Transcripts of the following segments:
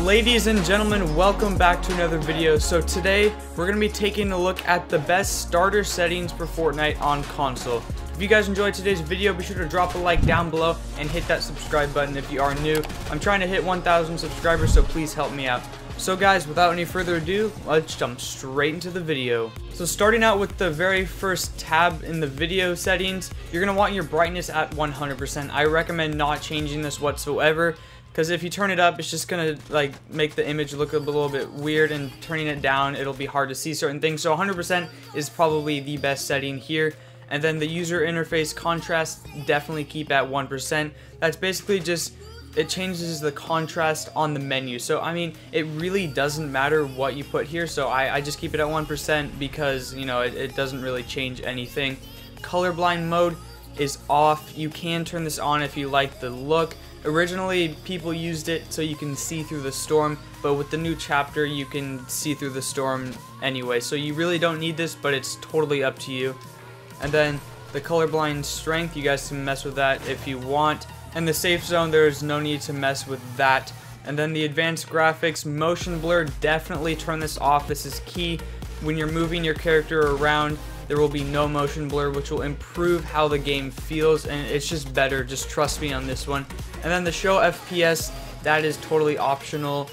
Ladies and gentlemen, welcome back to another video. So today we're going to be taking a look at the best starter settings for Fortnite on console. If you guys enjoyed today's video, be sure to drop a like down below and hit that subscribe button if you are new. I'm trying to hit 1,000 subscribers, so please help me out. So guys, without any further ado, let's jump straight into the video. So starting out with the very first tab in the video settings, you're going to want your brightness at 100%. I recommend not changing this whatsoever, because if you turn it up, it's just going to like make the image look a little bit weird, and turning it down, it'll be hard to see certain things. So 100% is probably the best setting here. And then the user interface contrast, definitely keep at 1%. That's basically just, it changes the contrast on the menu. So I mean, it really doesn't matter what you put here, so I just keep it at 1% because, you know, it doesn't really change anything. Colorblind mode is off. You can turn this on if you like the look. Originally people used it so you can see through the storm, but with the new chapter you can see through the storm anyway, so you really don't need this, but it's totally up to you. And then the colorblind strength, you guys can mess with that if you want. And the safe zone, there's no need to mess with that. And then the advanced graphics, motion blur, definitely turn this off. This is key. When you're moving your character around, there will be no motion blur, which will improve how the game feels, and it's just better. Just trust me on this one. And then the show FPS, that is totally optional.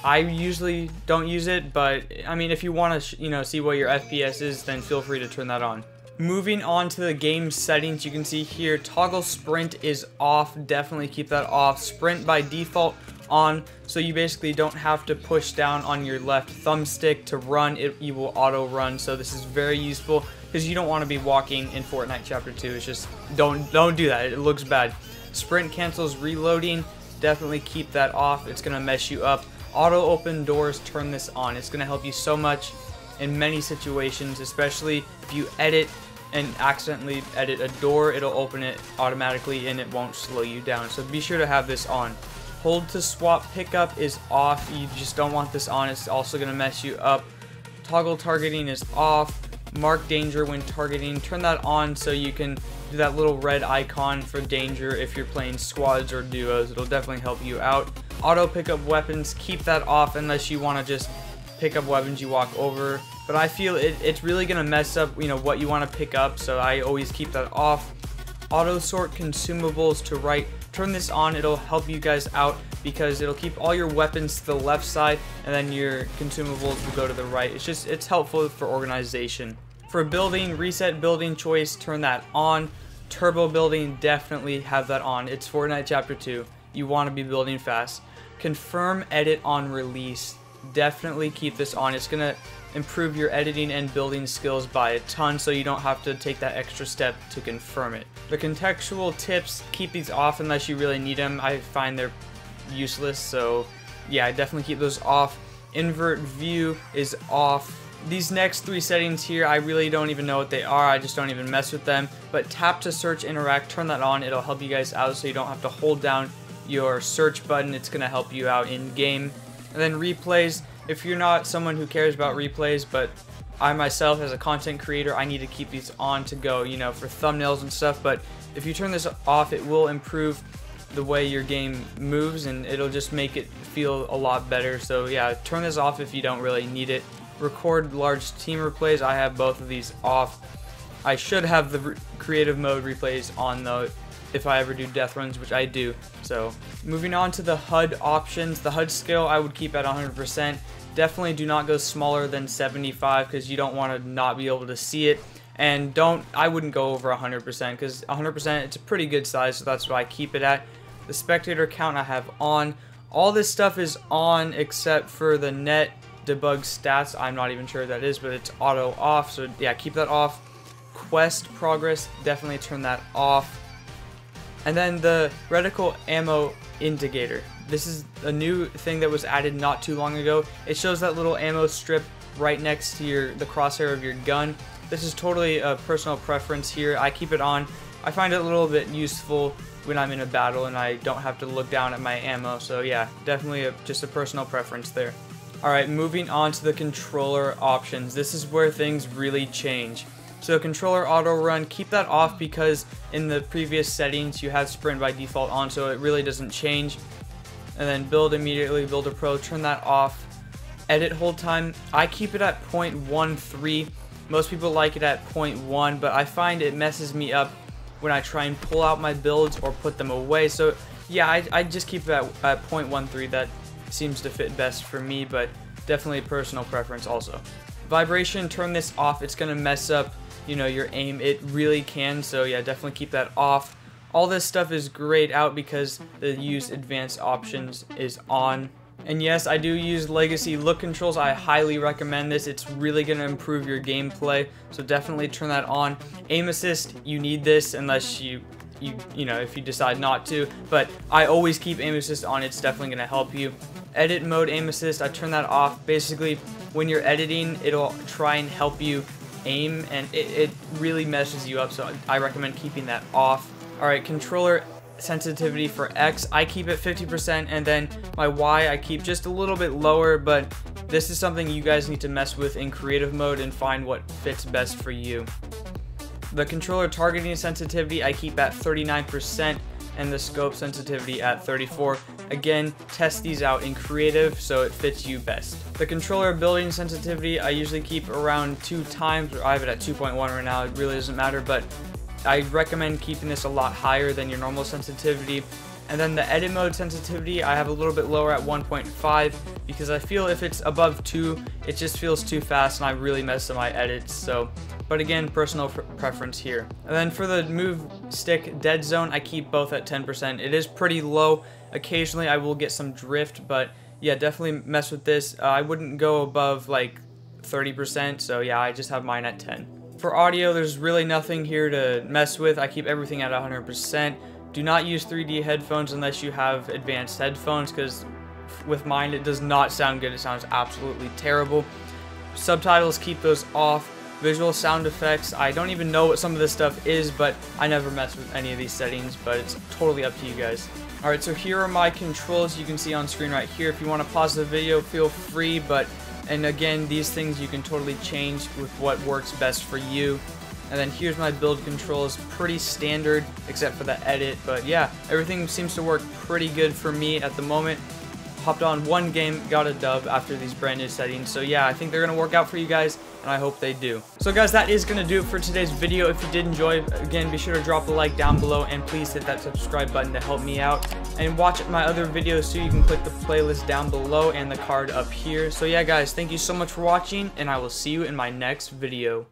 I usually don't use it, but I mean, if you want to see what your FPS is, then feel free to turn that on. Moving on to the game settings, you can see here toggle sprint is off. Definitely keep that off. Sprint by default on, so you basically don't have to push down on your left thumbstick to run. You will auto run, so this is very useful because you don't want to be walking in Fortnite Chapter 2. It's just don't do that. It looks bad. Sprint cancels reloading. Definitely keep that off. It's gonna mess you up. Auto open doors, turn this on. It's gonna help you so much in many situations, especially if you edit and accidentally edit a door, it'll open it automatically and it won't slow you down, so be sure to have this on. Hold to swap pickup is off. You just don't want this on. It's also going to mess you up. Toggle targeting is off. Mark danger when targeting, turn that on so you can do that little red icon for danger if you're playing squads or duos. It'll definitely help you out. Auto pick up weapons, keep that off unless you want to just pick up weapons you walk over, but I feel it's really gonna mess up what you want to pick up, so I always keep that off. Auto sort consumables to right, turn this on. It'll help you guys out because it'll keep all your weapons to the left side and then your consumables will go to the right. It's helpful for organization. For building, reset building choice, turn that on. Turbo building, definitely have that on. It's Fortnite Chapter 2. You want to be building fast. Confirm edit on release, definitely keep this on. It's gonna improve your editing and building skills by a ton, so you don't have to take that extra step to confirm it. The contextual tips, keep these off unless you really need them. I find they're useless, so yeah, definitely keep those off. Invert view is off. These next three settings here, I really don't even know what they are. I just don't even mess with them. But tap to search interact, turn that on. It'll help you guys out so you don't have to hold down your search button. It's gonna help you out in game. And then replays, if you're not someone who cares about replays, but I myself as a content creator, I need to keep these on to go, for thumbnails and stuff. But if you turn this off, it will improve the way your game moves and it'll just make it feel a lot better. So yeah, turn this off if you don't really need it. Record large team replays, I have both of these off. I should have the creative mode replays on though, if I ever do death runs, which I do. So moving on to the HUD options, the HUD scale I would keep at 100%. Definitely do not go smaller than 75 because you don't want to not be able to see it. And I wouldn't go over 100% because 100% it's a pretty good size, so that's why I keep it at. The spectator count I have on. All this stuff is on except for the net debug stats. I'm not even sure what that is, but it's auto off, so yeah, keep that off. Quest progress, definitely turn that off. And then the reticle ammo indicator. This is a new thing that was added not too long ago. It shows that little ammo strip right next to the crosshair of your gun. This is totally a personal preference here. I keep it on. I find it a little bit useful when I'm in a battle and I don't have to look down at my ammo. So yeah, definitely just a personal preference there. Alright, moving on to the controller options. This is where things really change. So controller auto run, keep that off because in the previous settings you had sprint by default on, so it really doesn't change. and then build immediately, builder pro, turn that off. Edit hold time, I keep it at 0.13. Most people like it at 0.1, but I find it messes me up when I try and pull out my builds or put them away. So yeah, I just keep it at 0.13. That seems to fit best for me, but definitely personal preference also. Vibration, turn this off. It's gonna mess up, you know, your aim. It really can. So yeah, definitely keep that off. All this stuff is grayed out because the use advanced options is on. And yes, I do use legacy look controls. I highly recommend this. It's really going to improve your gameplay, so definitely turn that on. Aim assist, you need this unless you know, if you decide not to, but I always keep aim assist on. It's definitely going to help you. Edit mode aim assist, I turn that off. Basically, when you're editing, it'll try and help you aim, and it really messes you up, so I recommend keeping that off. Alright, controller sensitivity for X, I keep it 50%, and then my Y I keep just a little bit lower, but this is something you guys need to mess with in creative mode and find what fits best for you. The controller targeting sensitivity I keep at 39%, and the scope sensitivity at 34%. Again, test these out in creative so it fits you best. The controller building sensitivity I usually keep around 2 times, or I have it at 2.1 right now, it really doesn't matter, but I recommend keeping this a lot higher than your normal sensitivity. And then the edit mode sensitivity I have a little bit lower at 1.5 because I feel if it's above 2 it just feels too fast and I really mess up my edits. So, but again, personal preference here. And then for the move stick dead zone, I keep both at 10%. It is pretty low. Occasionally I will get some drift, but yeah, definitely mess with this. I wouldn't go above like 30%, so yeah, I just have mine at 10. For audio, there's really nothing here to mess with. I keep everything at 100%. Do not use 3D headphones unless you have advanced headphones, because with mine it does not sound good. It sounds absolutely terrible. Subtitles, keep those off. Visual sound effects, I don't even know what some of this stuff is, but I never mess with any of these settings, but it's totally up to you guys. Alright, so here are my controls you can see on screen right here. If you want to pause the video, feel free, and again, these things you can totally change with what works best for you. And then here's my build controls, pretty standard except for the edit, but yeah, everything seems to work pretty good for me at the moment. Hopped on one game, got a dub after these brand new settings, so yeah, I think they're gonna work out for you guys, and I hope they do. So guys, that is gonna do it for today's video. If you did enjoy, again, be sure to drop a like down below, and please hit that subscribe button to help me out. And watch my other videos too. You can click the playlist down below and the card up here. So yeah guys, thank you so much for watching, and I will see you in my next video.